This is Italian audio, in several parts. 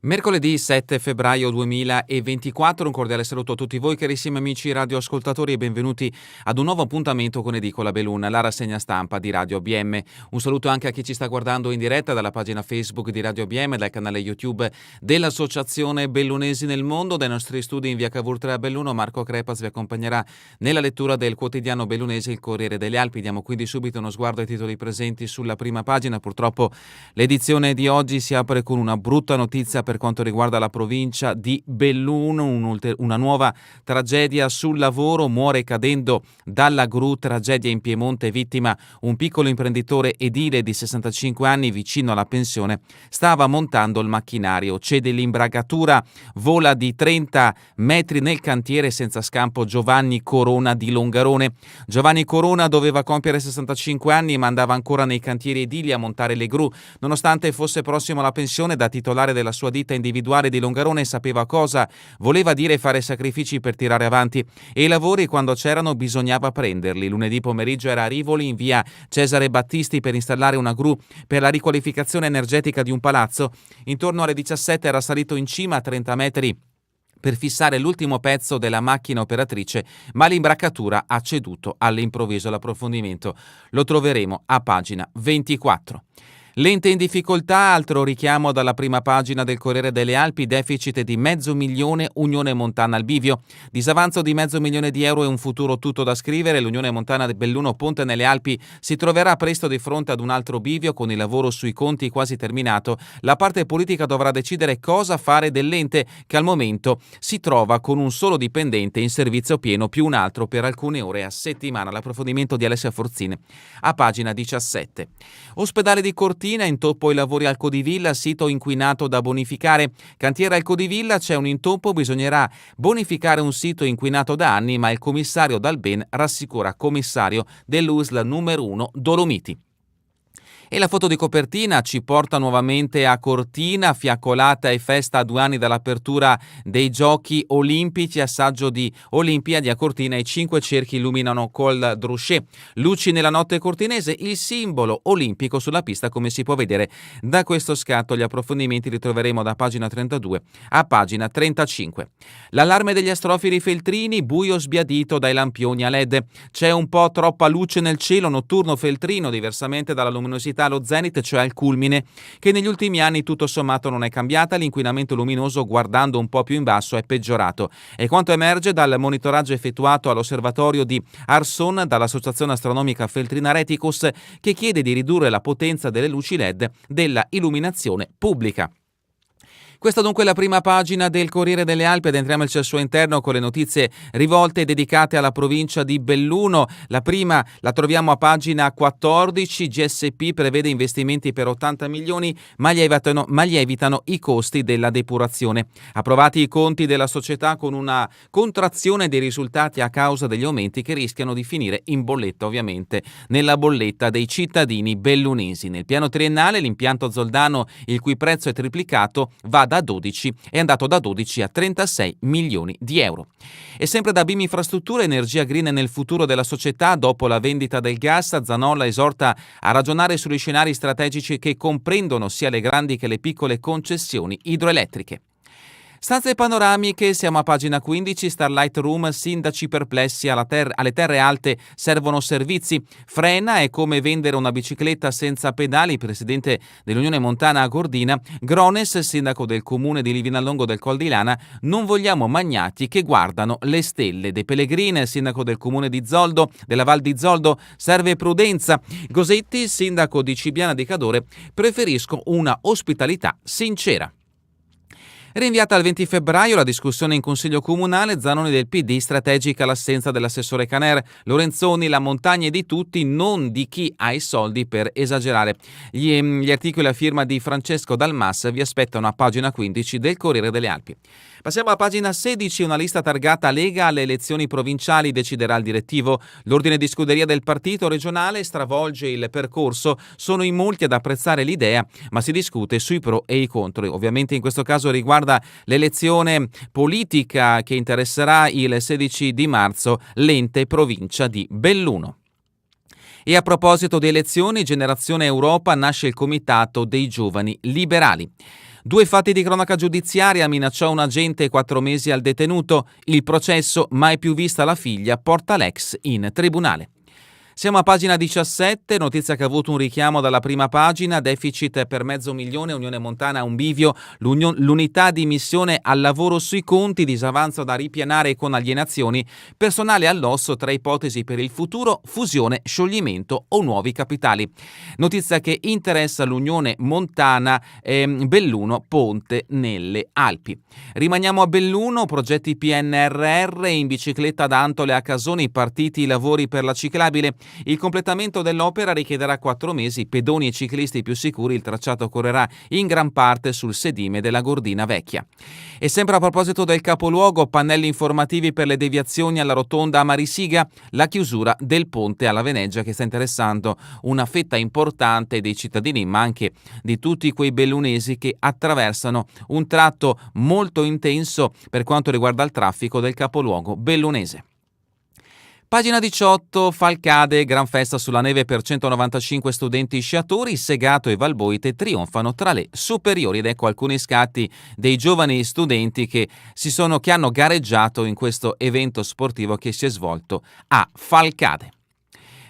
Mercoledì 7 febbraio 2024, un cordiale saluto a tutti voi carissimi amici radioascoltatori e benvenuti ad un nuovo appuntamento con Edicola Bellun, la rassegna stampa di Radio ABM. Un saluto anche a chi ci sta guardando in diretta dalla pagina Facebook di Radio ABM, dal canale YouTube dell'Associazione Bellunesi nel Mondo. Dai nostri studi in via Cavour a Belluno, Marco Crepas vi accompagnerà nella lettura del quotidiano bellunese Il Corriere delle Alpi. Diamo quindi subito uno sguardo ai titoli presenti sulla prima pagina. Purtroppo l'edizione di oggi si apre con una brutta notizia per quanto riguarda la provincia di Belluno, una nuova tragedia sul lavoro, muore cadendo dalla gru, tragedia in Piemonte, vittima un piccolo imprenditore edile di 65 anni vicino alla pensione, stava montando il macchinario, cede l'imbragatura, vola di 30 metri nel cantiere senza scampo Giovanni Corona di Longarone. Giovanni Corona doveva compiere 65 anni ma andava ancora nei cantieri edili a montare le gru, nonostante fosse prossimo alla pensione. Da titolare della sua ditta individuale di Longarone sapeva cosa voleva dire fare sacrifici per tirare avanti, e i lavori quando c'erano bisognava prenderli. Lunedì pomeriggio era a Rivoli in via Cesare Battisti per installare una gru per la riqualificazione energetica di un palazzo. Intorno alle 17 era salito in cima a 30 metri per fissare l'ultimo pezzo della macchina operatrice, ma l'imbraccatura ha ceduto all'improvviso. L'approfondimento lo troveremo a pagina 24. L'ente in difficoltà, altro richiamo dalla prima pagina del Corriere delle Alpi, deficit di €500.000, Unione Montana al bivio. Disavanzo di €500.000 e un futuro tutto da scrivere. L'Unione Montana di Belluno Ponte nelle Alpi si troverà presto di fronte ad un altro bivio con il lavoro sui conti quasi terminato. La parte politica dovrà decidere cosa fare dell'ente che al momento si trova con un solo dipendente in servizio pieno più un altro per alcune ore a settimana. L'approfondimento di Alessia Forzine a pagina 17. Ospedale di Cortina, intoppo ai lavori al Codivilla, sito inquinato da bonificare. Cantiere al Codivilla, c'è un intoppo, bisognerà bonificare un sito inquinato da anni, ma il commissario Dalben rassicura, commissario dell'USL numero 1 Dolomiti. E la foto di copertina ci porta nuovamente a Cortina, fiaccolata e festa a 2 anni dall'apertura dei Giochi Olimpici, assaggio di Olimpiadi a Cortina, i 5 cerchi illuminano Col Drusché. Luci nella notte cortinese, il simbolo olimpico sulla pista come si può vedere da questo scatto. Gli approfondimenti li troveremo da pagina 32 a pagina 35. L'allarme degli astrofili feltrini, buio sbiadito dai lampioni a LED. C'è un po' troppa luce nel cielo notturno feltrino, diversamente dalla luminosità allo zenit, cioè al culmine, che negli ultimi anni tutto sommato non è cambiata. L'inquinamento luminoso, guardando un po' più in basso, è peggiorato. E quanto emerge dal monitoraggio effettuato all'osservatorio di Arson dall'Associazione Astronomica Feltrina Reticus, che chiede di ridurre la potenza delle luci LED della illuminazione pubblica. Questa dunque è la prima pagina del Corriere delle Alpi ed entriamoci al suo interno con le notizie rivolte dedicate alla provincia di Belluno. La prima la troviamo a pagina 14, GSP prevede investimenti per 80 milioni ma lievitano i costi della depurazione. Approvati i conti della società con una contrazione dei risultati a causa degli aumenti che rischiano di finire in bolletta, ovviamente nella bolletta dei cittadini bellunesi. Nel piano triennale l'impianto Zoldano, il cui prezzo è triplicato, è andato da 12 a 36 milioni di euro. E sempre da BIM Infrastrutture, energia green nel futuro della società. Dopo la vendita del gas, Zanolla esorta a ragionare sugli scenari strategici che comprendono sia le grandi che le piccole concessioni idroelettriche. Stanze panoramiche, siamo a pagina 15, Starlight Room, sindaci perplessi, alle terre alte servono servizi, frena è come vendere una bicicletta senza pedali, presidente dell'Unione Montana a Gordina. Grones, sindaco del comune di Livinallongo del Col di Lana, non vogliamo magnati che guardano le stelle. De Pellegrin, sindaco del comune di Zoldo, della Val di Zoldo, serve prudenza. Gosetti, sindaco di Cibiana di Cadore, preferisco una ospitalità sincera. Rinviata al 20 febbraio la discussione in Consiglio Comunale, Zanoni del PD, strategica l'assenza dell'assessore Caner. Lorenzoni, la montagna è di tutti, non di chi ha i soldi per esagerare. Gli articoli a firma di Francesco Dalmas vi aspettano a pagina 15 del Corriere delle Alpi. Passiamo a pagina 16, una lista targata Lega alle elezioni provinciali, deciderà il direttivo. L'ordine di scuderia del partito regionale stravolge il percorso, sono in molti ad apprezzare l'idea, ma si discute sui pro e i contro. Ovviamente in questo caso riguarda l'elezione politica che interesserà il 16 di marzo l'ente provincia di Belluno. E a proposito di elezioni, Generazione Europa nasce il Comitato dei Giovani Liberali. 2 fatti di cronaca giudiziaria: minacciò un agente e 4 mesi al detenuto. Il processo, mai più vista la figlia, porta l'ex in tribunale. Siamo a pagina 17, notizia che ha avuto un richiamo dalla prima pagina: deficit per 500.000, Unione Montana a un bivio, l'unità di missione al lavoro sui conti, disavanzo da ripianare con alienazioni, personale all'osso, 3 ipotesi per il futuro, fusione, scioglimento o nuovi capitali. Notizia che interessa l'Unione Montana, Belluno, ponte nelle Alpi. Rimaniamo a Belluno, progetti PNRR, in bicicletta da Antole a Casoni, partiti i lavori per la ciclabile. Il completamento dell'opera richiederà 4 mesi, pedoni e ciclisti più sicuri, il tracciato correrà in gran parte sul sedime della Gordina Vecchia. E sempre a proposito del capoluogo, pannelli informativi per le deviazioni alla rotonda a Marisiga, la chiusura del ponte alla Veneggia che sta interessando una fetta importante dei cittadini, ma anche di tutti quei bellunesi che attraversano un tratto molto intenso per quanto riguarda il traffico del capoluogo bellunese. Pagina 18, Falcade, gran festa sulla neve per 195 studenti sciatori, Segato e Valboite trionfano tra le superiori. Ed ecco alcuni scatti dei giovani studenti che hanno gareggiato in questo evento sportivo che si è svolto a Falcade.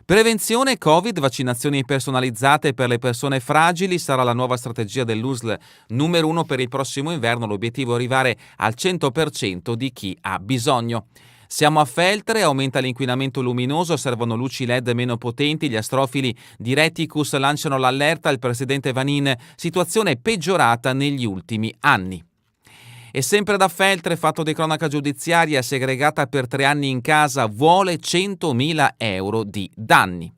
Prevenzione Covid, vaccinazioni personalizzate per le persone fragili sarà la nuova strategia dell'USL numero 1 per il prossimo inverno. L'obiettivo è arrivare al 100% di chi ha bisogno. Siamo a Feltre, aumenta l'inquinamento luminoso, servono luci LED meno potenti, gli astrofili di Reticus lanciano l'allerta al presidente Vanin, situazione peggiorata negli ultimi anni. E sempre da Feltre, fatto di cronaca giudiziaria, segregata per 3 anni in casa, vuole 100.000 euro di danni.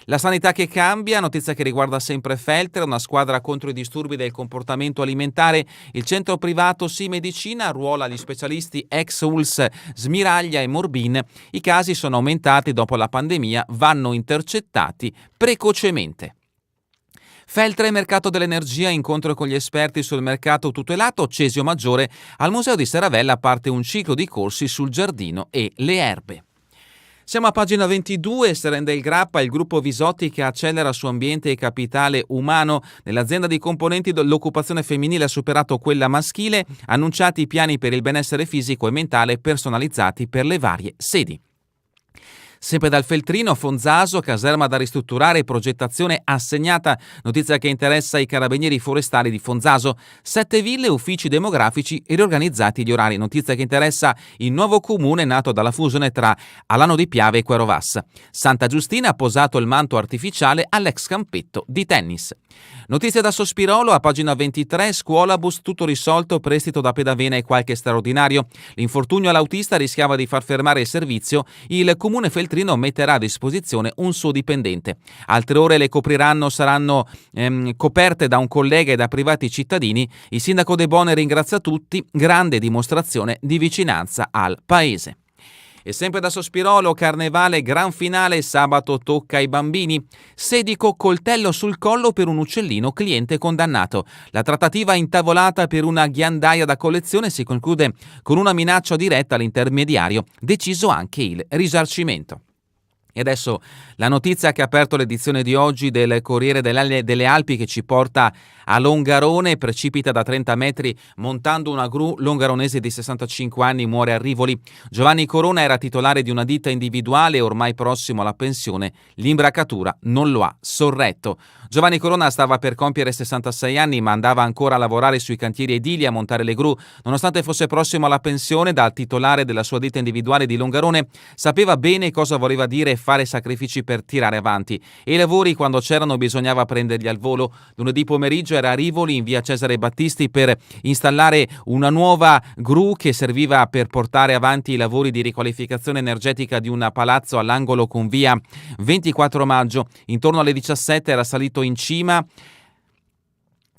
La sanità che cambia, notizia che riguarda sempre Feltre, una squadra contro i disturbi del comportamento alimentare. Il centro privato Sì Medicina arruola gli specialisti ex ULS Smiraglia e Morbin. I casi sono aumentati dopo la pandemia, vanno intercettati precocemente. Feltre, mercato dell'energia, incontro con gli esperti sul mercato tutelato. Cesio Maggiore, al Museo di Serravalle parte un ciclo di corsi sul giardino e le erbe. Siamo a pagina 22, si rende il Grappa, il gruppo Visotti che accelera su ambiente e capitale umano. Nell'azienda di componenti l'occupazione femminile ha superato quella maschile, annunciati i piani per il benessere fisico e mentale personalizzati per le varie sedi. Sempre dal Feltrino, Fonzaso, caserma da ristrutturare, progettazione assegnata, notizia che interessa i carabinieri forestali di Fonzaso, 7 ville, uffici demografici e riorganizzati gli orari, notizia che interessa il nuovo comune nato dalla fusione tra Alano di Piave e Querovas. Santa Giustina ha posato il manto artificiale all'ex campetto di tennis. Notizia da Sospirolo, a pagina 23, scuolabus, tutto risolto, prestito da pedavena e qualche straordinario. L'infortunio all'autista rischiava di far fermare il servizio, il comune Feltrino metterà a disposizione un suo dipendente. Altre ore le copriranno, saranno coperte da un collega e da privati cittadini. Il sindaco De Bono ringrazia tutti, grande dimostrazione di vicinanza al paese. E sempre da Sospirolo, Carnevale, gran finale, sabato tocca ai bambini. Sedico, coltello sul collo per un uccellino, cliente condannato. La trattativa intavolata per una ghiandaia da collezione si conclude con una minaccia diretta all'intermediario, deciso anche il risarcimento. E adesso la notizia che ha aperto l'edizione di oggi del Corriere delle Alpi, che ci porta a Longarone. Precipita da 30 metri montando una gru, longaronese di 65 anni muore a Rivoli. Giovanni Corona era titolare di una ditta individuale, ormai prossimo alla pensione, l'imbracatura non lo ha sorretto. Giovanni Corona stava per compiere 66 anni, ma andava ancora a lavorare sui cantieri edili, a montare le gru. Nonostante fosse prossimo alla pensione, da titolare della sua ditta individuale di Longarone, sapeva bene cosa voleva dire fare sacrifici per tirare avanti, e i lavori, quando c'erano, bisognava prenderli al volo. Lunedì pomeriggio era a Rivoli, in via Cesare Battisti, per installare una nuova gru che serviva per portare avanti i lavori di riqualificazione energetica di un palazzo all'angolo con via 24 maggio. Intorno alle 17 era salito in cima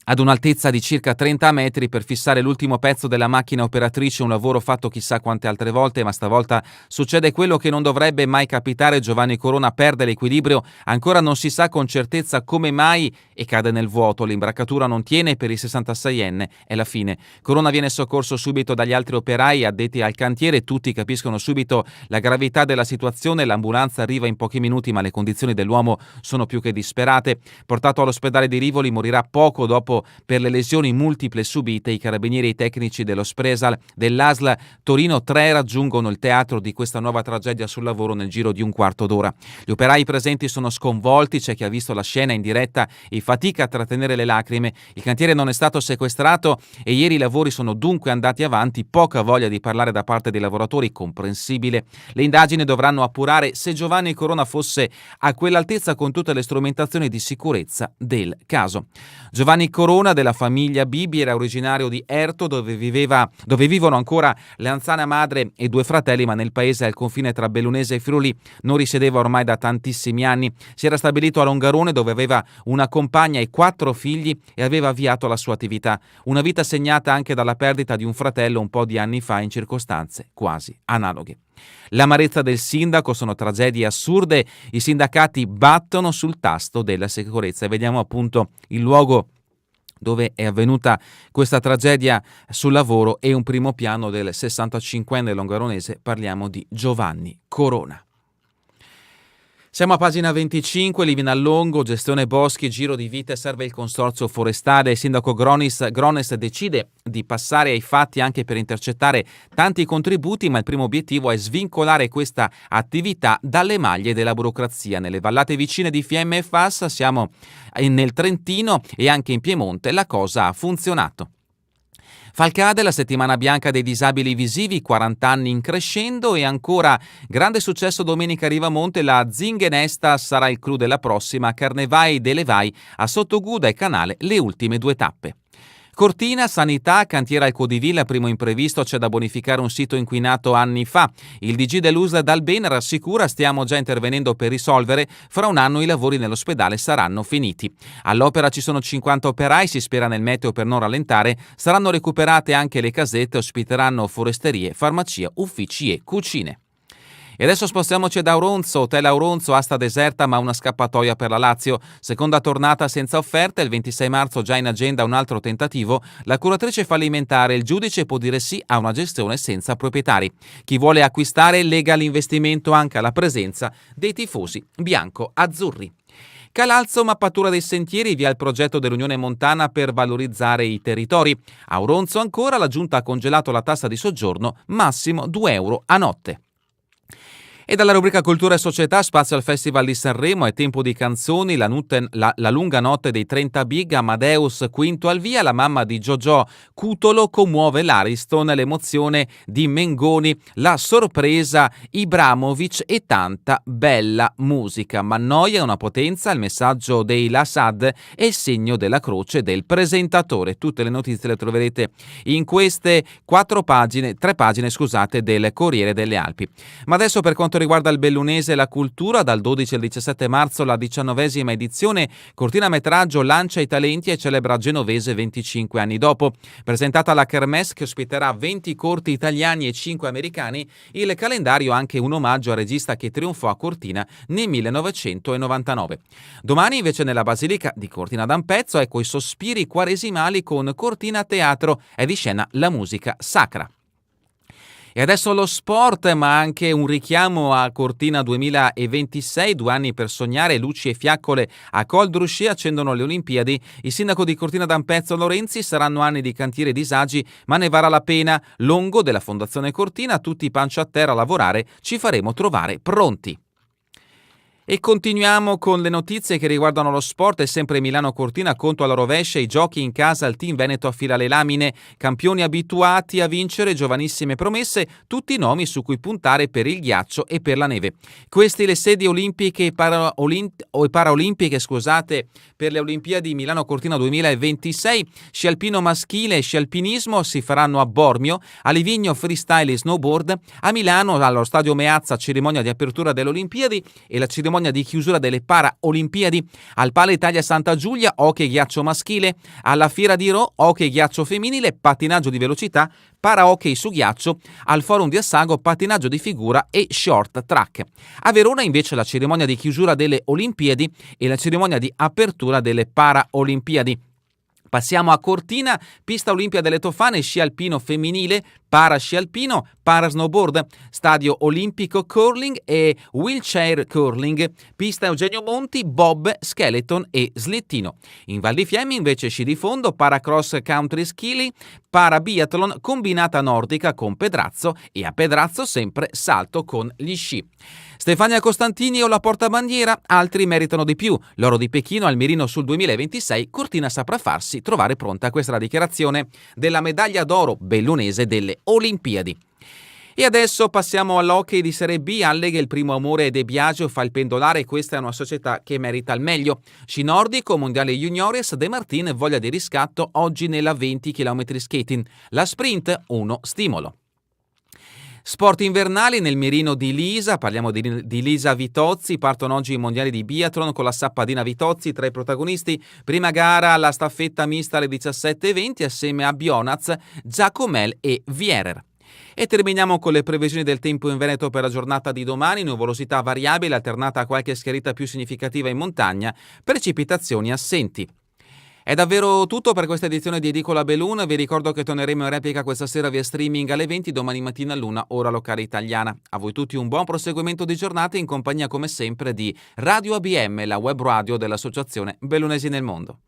ad un'altezza di circa 30 metri per fissare l'ultimo pezzo della macchina operatrice, un lavoro fatto chissà quante altre volte, ma stavolta succede quello che non dovrebbe mai capitare. Giovanni Corona perde l'equilibrio, ancora non si sa con certezza come mai, e cade nel vuoto. L'imbraccatura non tiene per il 66enne, è la fine. Corona viene soccorso subito dagli altri operai addetti al cantiere, tutti capiscono subito la gravità della situazione, l'ambulanza arriva in pochi minuti ma le condizioni dell'uomo sono più che disperate. Portato all'ospedale di Rivoli, morirà poco dopo per le lesioni multiple subite. I carabinieri e i tecnici dello Spresal dell'ASL Torino 3 raggiungono il teatro di questa nuova tragedia sul lavoro nel giro di un quarto d'ora. Gli operai presenti sono sconvolti, c'è chi ha visto la scena in diretta e fatica a trattenere le lacrime. Il cantiere non è stato sequestrato e ieri i lavori sono dunque andati avanti, poca voglia di parlare da parte dei lavoratori, comprensibile. Le indagini dovranno appurare se Giovanni Corona fosse a quell'altezza con tutte le strumentazioni di sicurezza del caso. Giovanni Corona, della famiglia Bibi, era originario di Erto, dove vivono ancora l'anziana madre e 2 fratelli, ma nel paese al confine tra Bellunese e Friuli non risiedeva ormai da tantissimi anni. Si era stabilito a Longarone, dove aveva una compagna e 4 figli e aveva avviato la sua attività. Una vita segnata anche dalla perdita di un fratello un po' di anni fa in circostanze quasi analoghe. L'amarezza del sindaco, sono tragedie assurde, i sindacati battono sul tasto della sicurezza. E vediamo appunto il luogo dove è avvenuta questa tragedia sul lavoro e un primo piano del 65enne longaronese, parliamo di Giovanni Corona. Siamo a pagina 25, Livinallongo, gestione boschi, giro di vite, serve il consorzio forestale. Il sindaco Grones decide di passare ai fatti anche per intercettare tanti contributi, ma il primo obiettivo è svincolare questa attività dalle maglie della burocrazia. Nelle vallate vicine di Fiemme e Fassa, siamo nel Trentino e anche in Piemonte, la cosa ha funzionato. Falcade, la settimana bianca dei disabili visivi, 40 anni in crescendo, e ancora grande successo domenica a Rivamonte, la Zingenesta sarà il clou della prossima, Carnevai delle Vai a Sottoguda e Canale, le ultime 2 tappe. Cortina, sanità, cantiere al Codivilla, primo imprevisto, c'è da bonificare un sito inquinato anni fa. Il DG dell'USL Dalben rassicura, stiamo già intervenendo per risolvere, fra un anno i lavori nell'ospedale saranno finiti. All'opera ci sono 50 operai, si spera nel meteo per non rallentare, saranno recuperate anche le casette, ospiteranno foresterie, farmacia, uffici e cucine. E adesso spostiamoci ad Auronzo, Hotel Auronzo, asta deserta ma una scappatoia per la Lazio. Seconda tornata senza offerte, il 26 marzo già in agenda un altro tentativo. La curatrice fallimentare, il giudice può dire sì a una gestione senza proprietari. Chi vuole acquistare lega l'investimento anche alla presenza dei tifosi bianco-azzurri. Calalzo, mappatura dei sentieri, via il progetto dell'Unione Montana per valorizzare i territori. Auronzo ancora, la giunta ha congelato la tassa di soggiorno, massimo €2 a notte. E dalla rubrica Cultura e Società, spazio al Festival di Sanremo, è tempo di canzoni, la lunga notte dei 30 Big, Amadeus quinto al via, la mamma di Giorgio Cutolo commuove l'Ariston, l'emozione di Mengoni, la sorpresa Ibramovic e tanta bella musica. Mannoia è una potenza, il messaggio dei Lassad è il segno della croce del presentatore. Tutte le notizie le troverete in queste 3 pagine del Corriere delle Alpi. Ma adesso, per quanto riguarda il bellunese e la cultura, dal 12 al 17 marzo la 19ª edizione cortinametraggio lancia i talenti e celebra Genovese 25 anni dopo. Presentata alla Kermesse, che ospiterà 20 corti italiani e 5 americani, il calendario ha anche un omaggio al regista che trionfò a Cortina nel 1999. Domani invece nella Basilica di Cortina d'Ampezzo, ecco i sospiri quaresimali con Cortina Teatro, è di scena la musica sacra. E adesso lo sport, ma anche un richiamo a Cortina 2026, 2 anni per sognare, luci e fiaccole a Col Druscier accendono le Olimpiadi. Il sindaco di Cortina d'Ampezzo Lorenzi, saranno anni di cantieri e disagi, ma ne varrà la pena. Longo della Fondazione Cortina, tutti pancia a terra a lavorare, ci faremo trovare pronti. E continuiamo con le notizie che riguardano lo sport. È sempre Milano-Cortina, conto alla rovescia, i giochi in casa, il team veneto affila le lamine, campioni abituati a vincere, giovanissime promesse, tutti i nomi su cui puntare per il ghiaccio e per la neve. Queste le sedi olimpiche e paraolimpiche, per le Olimpiadi Milano-Cortina 2026. Sci alpino maschile e sci alpinismo si faranno a Bormio, a Livigno freestyle e snowboard, a Milano allo stadio Meazza cerimonia di apertura delle Olimpiadi e la cerimonia cerimonia di chiusura delle Paraolimpiadi. Al Pala Italia Santa Giulia, hockey ghiaccio maschile. Alla Fiera di Rho, hockey ghiaccio femminile, pattinaggio di velocità, para-hockey su ghiaccio. Al Forum di Assago, pattinaggio di figura e short track. A Verona invece la cerimonia di chiusura delle Olimpiadi e la cerimonia di apertura delle Paraolimpiadi. Passiamo a Cortina, pista Olimpia delle Tofane, sci alpino femminile, para sci alpino, para snowboard, stadio olimpico curling e wheelchair curling, pista Eugenio Monti, bob, skeleton e slittino. In Val di Fiemme invece sci di fondo, para cross country skili, para biathlon combinata nordica con pedrazzo e a pedrazzo sempre salto con gli sci. Stefania Costantini o la portabandiera, altri meritano di più. L'oro di Pechino al mirino sul 2026, Cortina saprà farsi trovare pronta. Questa è la dichiarazione della medaglia d'oro bellunese delle Olimpiadi. E adesso passiamo all'hockey di Serie B. Alleghe il primo amore De Biagio fa il pendolare e questa è una società che merita il meglio. Sci nordico, mondiale juniores, De Martin voglia di riscatto oggi nella 20 km skating. La sprint, uno stimolo. Sport invernali nel mirino di Lisa, parliamo di Lisa Vitozzi, partono oggi i mondiali di biathlon con la sappadina Vitozzi tra i protagonisti, prima gara alla staffetta mista alle 17:20 assieme a Bionaz, Giacomel e Vierer. E terminiamo con le previsioni del tempo in Veneto per la giornata di domani, nuvolosità variabile alternata a qualche schiarita più significativa in montagna, precipitazioni assenti. È davvero tutto per questa edizione di Edicola Belun. Vi ricordo che torneremo in replica questa sera via streaming alle 20, domani mattina all'1, ora locale italiana. A voi tutti un buon proseguimento di giornata in compagnia come sempre di Radio ABM, la web radio dell'Associazione Bellunesi nel Mondo.